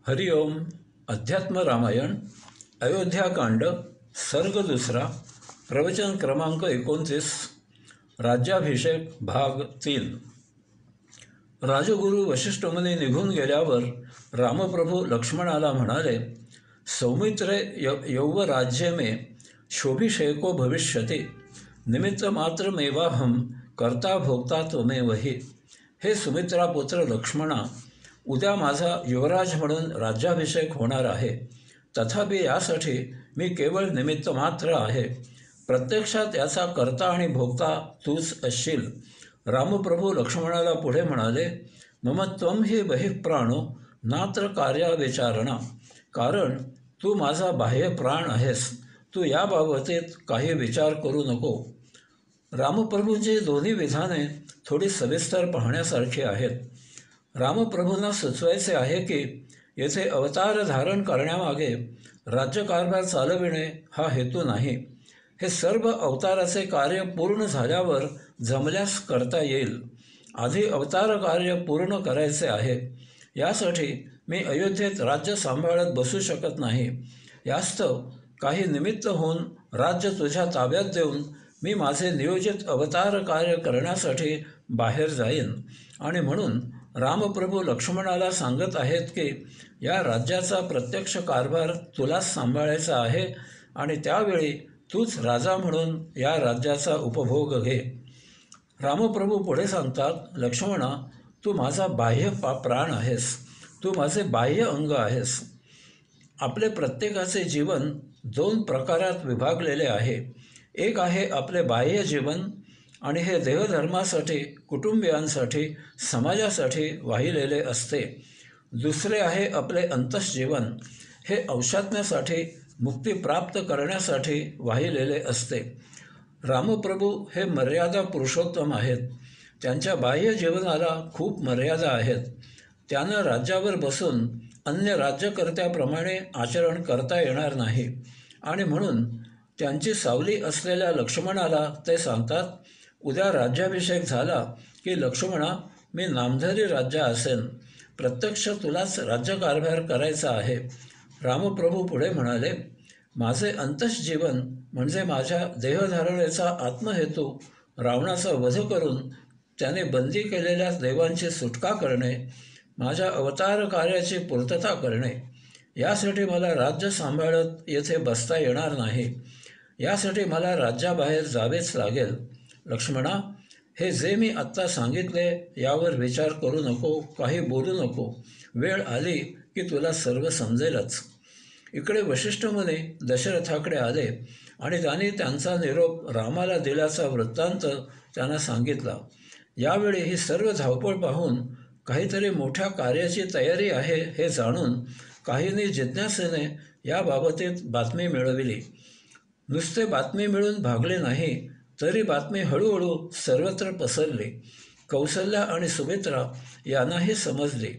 हरिओम. अध्यात्म रामायण अयोध्याकांड सर्ग दुसरा. प्रवचन क्रमांक 29. राज्याभिषेक भाग 3. राजगुरू वशिष्ठ मुनी निघून गेल्यावर रामप्रभू लक्ष्मणाला म्हणाले, सौमित्रे यौवराज्ये मे शोभिषेको भविष्यति निमित्तमात्रमेवाहं कर्ता भोक्ता त्वमेव हि. हे सुमित्रापुत्र लक्ष्मणा, उद्या माझा युवराज म्हणून राज्याभिषेक होणार आहे. तथापि यासाठी मी केवळ निमित्त मात्र आहे. प्रत्यक्षात याचा कर्ता आणि भोक्ता तूच असशील. रामप्रभू लक्ष्मणाला पुढे म्हणाले, मम त्वं हि बहिःप्राणो नात्र कार्याविचारणा. कारण तू माझा बाह्य प्राण आहेस. तू याबाबतीत काही विचार करू नको. रामप्रभूंची दोन्ही विधाने थोडी सविस्तर पाहण्यासारखी आहेत. रामप्रभूंना सुचवायचे आहे की येथे अवतार धारण करण्यामागे राज्यकारभार चालविणे हा हेतू नाही. हे सर्व अवताराचे कार्य पूर्ण झाल्यावर जमल्यास करता येईल. आधी अवतार कार्य पूर्ण करायचे आहे. यासाठी मी अयोध्येत राज्य सांभाळत बसू शकत नाही. यास्तव काही निमित्त होऊन राज्य तुझ्या ताब्यात देऊन मी माझे नियोजित अवतार कार्य करण्यासाठी बाहेर जाईन. आणि म्हणून रामप्रभू लक्ष्मणाला सांगत आहेत की या राज्याचा प्रत्यक्ष कारभार तुलाच सांभाळायचा आहे आणि त्यावेळी तूच राजा म्हणून या राज्याचा उपभोग घे. रामप्रभू पुढे सांगतात, लक्ष्मणा, तू माझा बाह्य प्राण आहेस. तू माझे बाह्य अंग आहेस. आपले प्रत्येकाचे जीवन दोन प्रकारात विभागलेले आहे. एक आहे आपले बाह्य जीवन आणि हे देहधर्मासाठी, कुटुंबियांसाठी, समाजासाठी वाहिलेले असते. दुसरे आहे आपले अंतःजीवन. हे औषात्म्यासाठी, मुक्ती प्राप्त करण्यासाठी वाहिलेले असते. रामप्रभू हे मर्यादा पुरुषोत्तम आहेत. त्यांच्या बाह्य जीवनाला खूप मर्यादा आहेत. त्यांना राज्यावर बसून अन्य राज्यकर्त्याप्रमाणे आचरण करता येणार नाही. आणि म्हणून त्यांची सावली असलेल्या लक्ष्मणाला ते सांगतात, उद्या राज्याभिषेक झाला की लक्ष्मणा, मी नामधारी राजा असेन. प्रत्यक्ष तुलाच राज्यकारभार करायचा आहे. रामप्रभू पुढे म्हणाले, माझे अंतःजीवन म्हणजे माझ्या देहधारणेचा आत्महेतू रावणाचा वध करून त्याने बंदी केलेल्या देवांची सुटका करणे, माझ्या अवतार कार्याची पूर्तता करणे. यासाठी मला राज्य सांभाळत येथे बसता येणार नाही. यासाठी मला राज्याबाहेर जावेच लागेल. लक्ष्मणा, हे जे मी आत्ता सांगितले यावर विचार करू नको, काही बोलू नको. वेळ आली की तुला सर्व समजेलच. इकडे वशिष्ठ मुनी दशरथाकडे आले आणि त्यांनी त्यांचा निरोप रामाला दिल्याचा वृत्तांत त्यांना सांगितला. यावेळी ही सर्व धावपळ पाहून काहीतरी मोठ्या कार्याची तयारी आहे हे जाणून काहींनी जिज्ञासेने याबाबतीत बातमी मिळविली. नुसते बातमी मिळून भागले नाही, तरी बातमी हळूहळू सर्वत्र पसरली. कौसल्या आणि सुमित्रा यांनाही समजली.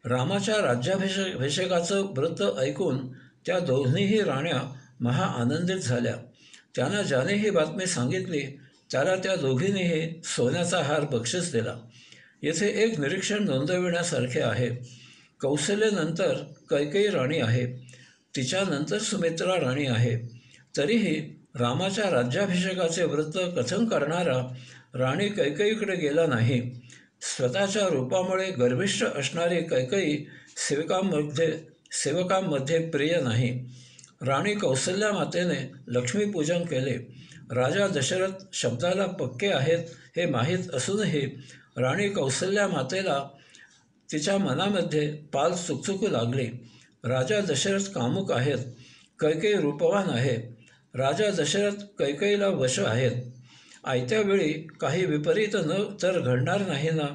रामाच्या राज्याभिषेकाचं वृत्त ऐकून त्या दोन्हीही राण्या महा आनंदित झाल्या. त्यांना ज्याने ही बातमी सांगितली त्याला त्या दोघींनीही सोन्याचा हार बक्षीस दिला. येथे एक निरीक्षण नोंदविण्यासारखे आहे. कौसल्यानंतर कैकेयी राणी आहे, तिच्यानंतर सुमित्रा राणी आहे. तरीही रामाच्या राज्याभिषेकाचे वृत्त कथन करणारा राणी कैकेयीकडे गेला नाही. स्वतःच्या रूपामुळे गर्विष्ठ असणारी कैकेयी सेवकांमध्ये प्रिय नाही. राणी कौसल्या मातेने लक्ष्मीपूजन केले. राजा दशरथ शब्दाला पक्के आहेत हे माहीत असूनही राणी कौसल्या मातेला तिच्या मनामध्ये पाल चुकचुकू लागली. राजा दशरथ कामुक आहेत, कैकेयी रूपवान आहे. राजा दशरथ कैकेयीला वश आहेत. आयत्या वेळी काही विपरीत न तर घडणार नाही ना,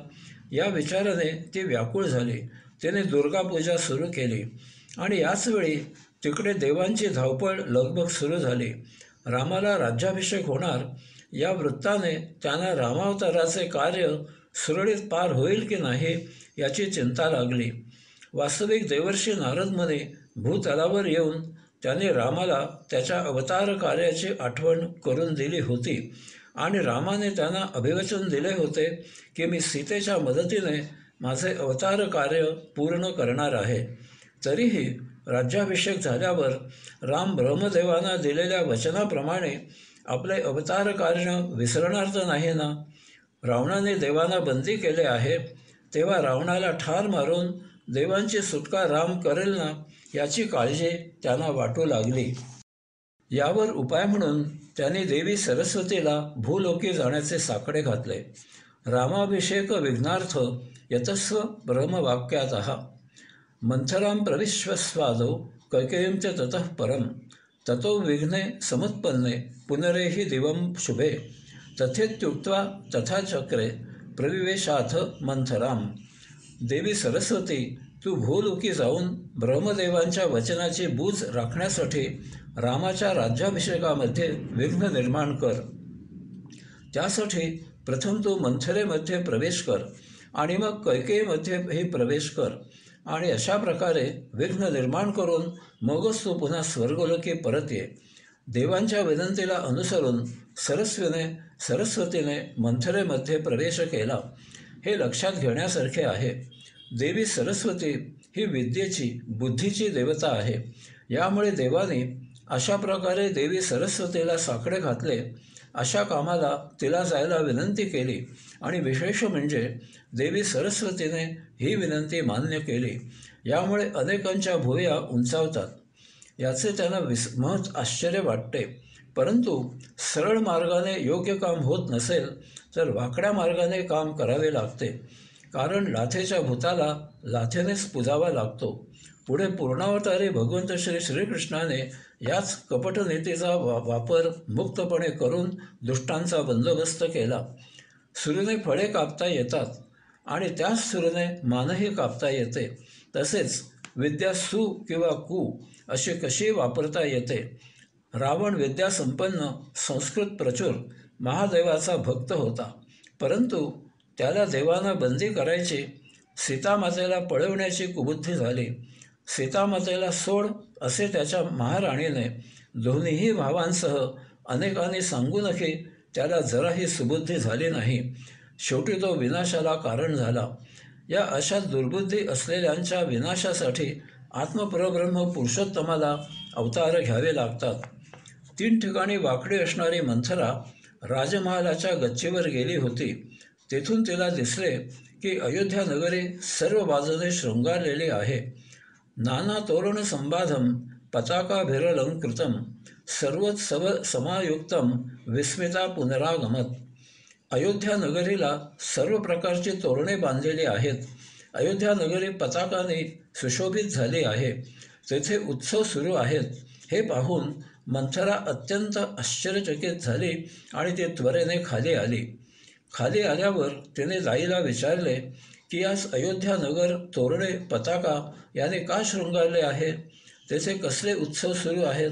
या विचाराने ती व्याकुळ झाली. तिने दुर्गापूजा सुरू केली आणि याचवेळी तिकडे देवांची धावपळ लगबग सुरू झाली. रामाला राज्याभिषेक होणार या वृत्ताने त्यांना रामावताराचे कार्य सुरळीत पार होईल की नाही याची चिंता लागली. वास्तविक देवर्षी नारद मुनी भूतलावर येऊन त्यांनी रामाला त्याच्या अवतार कार्याची आठवण करून दिली होती आणि रामाने त्यांना अभिवचन दिले होते की मी सीतेच्या मदतीने माझे अवतार कार्य पूर्ण करणार आहे. तरीही राज्याभिषेक झाल्यावर राम ब्रह्मदेवांना दिलेल्या वचनाप्रमाणे आपले अवतार कार्य विसरणार तर नाही ना. रावणाने देवांना बंदी केले आहे, तेव्हा रावणाला ठार मारून देवांची सुटका राम करेल ना, याची काळजी त्यांना वाटू लागली. यावर उपाय म्हणून त्यांनी देवी सरस्वतीला भूलोकी जाण्याचे साकडे घातले. रामाभिषेक विघ्नार्थ यतस्व ब्रह्मवाक्यातः मंथरां प्रविश्वस्वादौ कैकेयीं च ततः परं ततो विघ्ने समुत्पन्ने पुनरेहि दिवं शुभे तथेत्युक्त्वा तथा चक्रे प्रविवेशाथ मंथरां. देवी सरस्वती, तू भूलोकी जाऊन ब्रह्मदेवांच्या वचनाची बूज राखण्यासाठी रामाच्या राज्याभिषेकामध्ये विघ्न निर्माण कर. त्यासाठी प्रथम तू मंथरेमध्ये प्रवेश कर आणि मग कैकेयीमध्येही प्रवेश कर आणि अशा प्रकारे विघ्न निर्माण करून मगच तू पुन्हा स्वर्गलोकी परत ये. देवांच्या विनंतीला अनुसरून सरस्वतीने मंथरेमध्ये प्रवेश केला. हे लक्षात घेण्यासारखे आहे. देवी सरस्वती ही विद्येची, बुद्धीची देवता आहे. यामुळे देवाने अशा प्रकारे देवी सरस्वतीला साकडे घातले. अशा कामाला तिला जायला विनंती केली आणि विशेष म्हणजे देवी सरस्वतीने ही विनंती मान्य केली. यामुळे अनेकांच्या भुवया उंचावतात. याचे त्यांना महत् आश्चर्य वाटते. परंतु सरळ मार्गाने योग्य काम होत नसेल तर वाकड्या मार्गाने काम करावे लागते. कारण लाथेच्या भूताला लाथेनेच पुजावा लागतो. पुढे पूर्णावतारी भगवंत श्रीकृष्णाने याच कपटनीतीचा वापर मुक्तपणे करून दुष्टांचा बंदोबस्त केला. सुरीने फळे कापता येतात आणि त्याच सुरीने मानही कापता येते. तसेच विद्या सु किंवा कु अशी कशी वापरता येते. रावण विद्यासंपन्न, संस्कृत प्रचूर, महादेवाचा भक्त होता. परंतु त्याला देवानं बंदी करायची, सीतामातेला पळवण्याची कुबुद्धी झाली. सीतामातेला सोड असे त्याच्या महाराणीने दोन्हीही भावांसह अनेकांनी सांगूनही त्याला जराही सुबुद्धी झाली नाही. शेवटी तो विनाशाला कारण झाला. या अशा दुर्बुद्धी असलेल्यांच्या विनाशासाठी आत्मपरब्रह्म पुरुषोत्तमाला अवतार घ्यावे लागतात. 3 ठिकाणी वाकडी असणारी मंथरा राजमहालाच्या गच्चीवर गेली होती. तेथून तिला दिसले की अयोध्या नगरी सर्व बाजूने शृंगारलेली आहे. नाना तोरण संबाधम पताकाभिरलंकृतं सर्वोत्सव समायुक्तं विस्मिता पुनरागमत. अयोध्या नगरीला सर्व प्रकारची तोरणे बांधलेली आहेत. अयोध्या नगरी पताकाने सुशोभित झाली आहे. तेथे उत्सव सुरू आहेत. हे पाहून मंथरा अत्यंत आश्चर्यचकित झाली आणि ती त्वरेने खाली आली. खाली आल्यावर तिने दाईला विचारले की आज अयोध्या नगर तोरणे पताका याने का शृंगारले आहे? तेथे कसले उत्सव सुरू आहेत?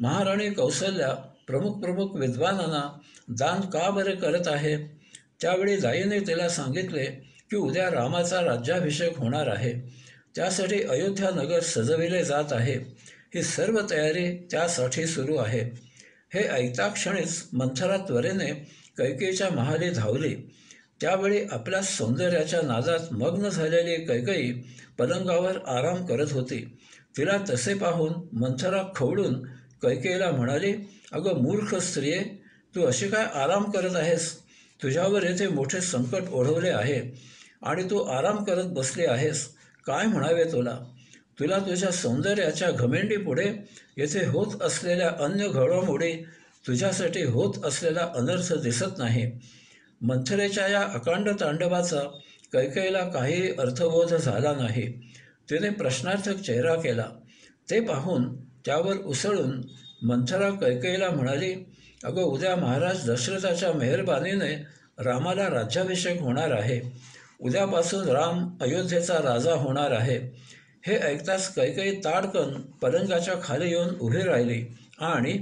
महाराणी कौसल्या प्रमुख विद्वानांना दान का बरे करत आहे? त्यावेळी दाईने तिला सांगितले की उद्या रामाचा राज्याभिषेक होणार आहे. त्यासाठी अयोध्या नगर सजविले जात आहे. ही सर्व तयारी त्यासाठी सुरू आहे. हे ऐकता क्षणीच मंथरा त्वरेने कैकेयीच्या महाली धावली. त्यावेळी आपल्या सौंदर्याच्या नादात मग्न झालेली कैकेयी पलंगावर आराम करत होती. तिला तसे पाहून मंथरा खवळून कैकेयीला म्हणाली, अगं मूर्ख स्त्रिये, तू अशी काय आराम करत आहेस? तुझ्यावर येथे मोठे संकट ओढवले आहे आणि तू आराम करत बसली आहेस. काय म्हणावे तुला? तुला तुझ्या सौंदर्याच्या घमेंडीपुढे येथे होत असलेल्या अन्य घडामोडी, तुझ्यासाठी होत असलेला अनर्थ दिसत नाही. मंथरेच्या या अकांड तांडवाचा कैकेयीला काहीही अर्थबोध झाला नाही. तिने प्रश्नार्थक चेहरा केला. ते पाहून त्यावर उसळून मंथरा कैकेयीला म्हणाली, अगं उद्या महाराज दशरथाच्या मेहरबानीने रामाला राज्याभिषेक होणार आहे. उद्यापासून राम अयोध्येचा राजा होणार आहे. हे ऐकताच कैकेयी ताडकन पलंगाच्या खाली येऊन उभी राहिली आणि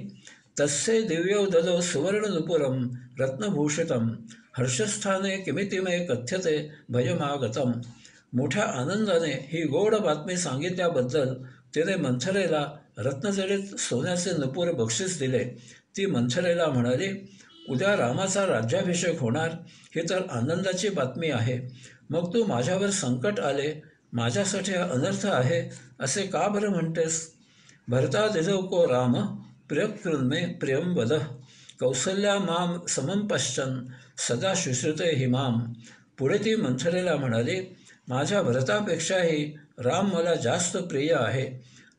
तस्ये दिव्यौ ददौ सुवर्णनुपुरं रत्नभूषितं हर्षस्थाने किमिति मे कथ्यते भयमागतम. मोठ्या आनंदाने ही गोड बातमी सांगितल्याबद्दल तिने मंथरेला रत्नजडित सोन्याचे नुपूर बक्षीस दिले. ती मंथरेला म्हणाली, उद्या रामाचा राज्याभिषेक होणार ही तर आनंदाची बातमी आहे. मग तू माझ्यावर संकट आले माझ्यासाठी हा अनर्थ आहे असे का बरं म्हणतेस? भरता दिदौको राम प्रियकृन्मे प्रियं वद कौसल्या माम समं पश्चन सदा शुश्रुते हिमाम. पुढे ती मंथरेला म्हणाली, माझ्या भरतापेक्षाही राम मला जास्त प्रिय आहे.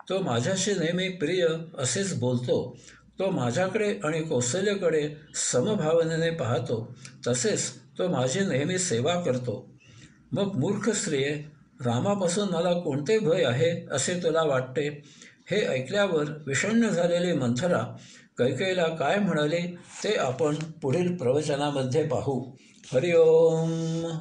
तो माझ्याशी नेहमी प्रिय असेच बोलतो. तो माझ्याकडे आणि कौसल्याकडे समभावनेने पाहतो. तसेच तो माझी नेहमी सेवा करतो. मग मूर्ख स्त्रिये, रामापासून मला कोणते भय आहे असे तुला वाटते? हे ऐकल्यावर विषण्ण झालेली मंथरा कैकेयीला काय म्हणाली ते आपण पुढील प्रवचनामध्ये पाहू. हरिओम.